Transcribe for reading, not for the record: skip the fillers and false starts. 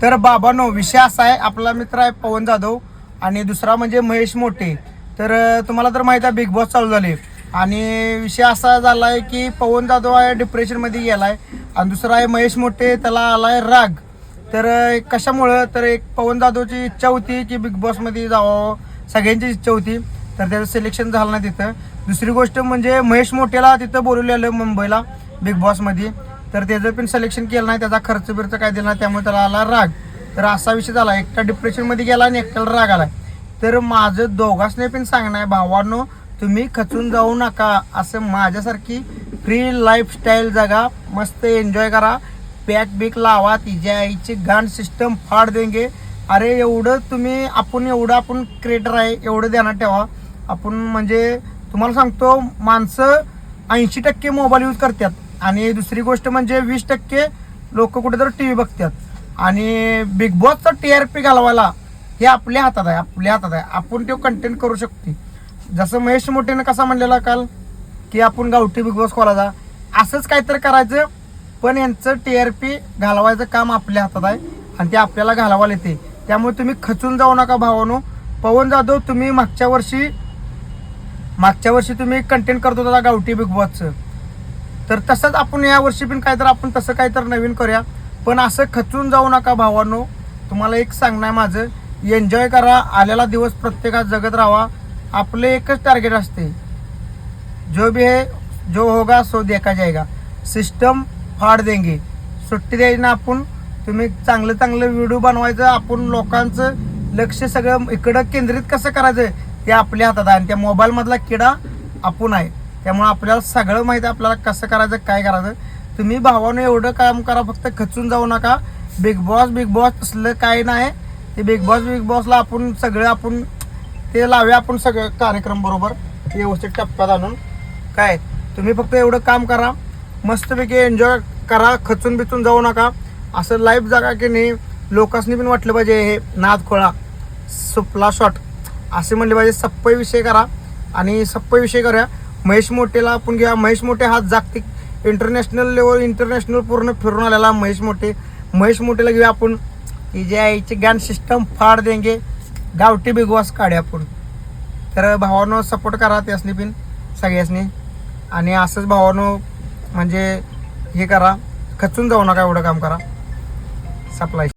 तर बाबांनो, विषय असा आहे, आपला मित्र आहे पवन जाधव आणि दुसरा म्हणजे महेश मोठे. तर तुम्हाला तर माहिती आहे बिग बॉस चालू झाले आणि विषय असा झाला आहे की पवन जाधव आहे डिप्रेशनमध्ये गेला आहे आणि दुसरा आहे महेश मोठे, त्याला आला आहे राग. तर कशामुळं, तर एक पवन जाधवची इच्छा होती की बिग बॉसमध्ये जावं, सगळ्यांची इच्छा होती, तर त्याचं सिलेक्शन झालं नाही तिथं. दुसरी गोष्ट म्हणजे महेश मोठेला तिथं बोलवलेलं मुंबईला बिग बॉसमध्ये, तर त्याचं पण सिलेक्शन केलं नाही, त्याचा खर्च बिर्च काय दिला नाही, त्यामुळे त्याला आला राग. तर असा विषय झाला, एकटा डिप्रेशनमध्ये गेला आणि एकट्याला राग आला. तर माझं दोघांनी पण सांगणं आहे, भावांनो तुम्ही खचून जाऊ नका, असं माझ्यासारखी फ्री लाईफस्टाईल जगा, मस्त एन्जॉय करा, पॅक बिक लावा, तिच्या आईची गाण सिस्टम फाड देंगे. अरे एवढं तुम्ही आपण क्रिएटर आहे एवढं ध्यानात ठेवा. आपण म्हणजे तुम्हाला सांगतो, माणसं 80% मोबाईल यूज करतात आणि दुसरी गोष्ट म्हणजे 20% लोक कुठेतरी टी व्ही बघतात. आणि बिग बॉसचा TRP घालवायला हे आपल्या हातात आहे, आपण तो कंटेंट करू शकतो. जसं महेश मोठेनं कसा म्हणलेला काल की आपण गावठी बिग बॉस खोलायचा, असंच काहीतरी करायचं, पण यांचं TRP घालवायचं काम आपल्या हातात आहे आणि ते आपल्याला घालवायला येते. त्यामुळे तुम्ही खचून जाऊ नका भावानो. पवन जाधव, तुम्ही मागच्या वर्षी तुम्ही कंटेंट करत होता गावठी बिग बॉसचं, तर तसंच आपण यावर्षी पण आपण तसं काहीतरी नवीन करूया. पण असं खचून जाऊ नका भावानो. तुम्हाला एक सांगणं आहे माझं, एन्जॉय करा, आलेला दिवस प्रत्येकात जगत राहा. आपले एकच टार्गेट असते, जो भी है जो होगा सो देखा जाएगा, सिस्टम फाड देंगे. सुट्टी द्यायची ना आपण, तुम्ही चांगलं व्हिडिओ बनवायचं, आपण लोकांचं लक्ष सगळं इकडं केंद्रित कसं करायचं ते आपल्या हातात आहे आणि त्या मोबाईलमधला किडा आपण आहे. त्यामुळे आपल्याला सगळं माहिती आहे, आपल्याला कसं करायचं काय करायचं. तुम्ही भावानं एवढं काम करा, फक्त खचून जाऊ नका. बिग बॉस असलं काय नाही, ते बिग बॉसला आपण ते लावूया, आपण सगळं कार्यक्रम बरोबर व्यवस्थित टप्प्यात आणून. काय तुम्ही फक्त एवढं काम करा, मस्तपैकी एन्जॉय करा, खचून बिचून जाऊ नका. असं लाईफ जगा की नाही, लोकांनी पण वाटलं पाहिजे हे नाद खोळा सुपला शॉट असे म्हणले पाहिजे. सप्पई विषय करा आणि सप्पई विषय करूया. महेश मोठेला आपण घ्या. महेश मोठे हा जागतिक इंटरनॅशनल पूर्ण फिरून आलेला महेश मोठेला घेऊया आपण, की जे आईची गॅन सिस्टम फाड देंगे, गावठी बिग बॉस काढूया आपण. तर भावानं सपोर्ट करा त्यासनी पण सगळ्यासनी. आणि असंच भावानं म्हणजे हे करा, खचून जाऊ नका, एवढं काम करा. सप्लाय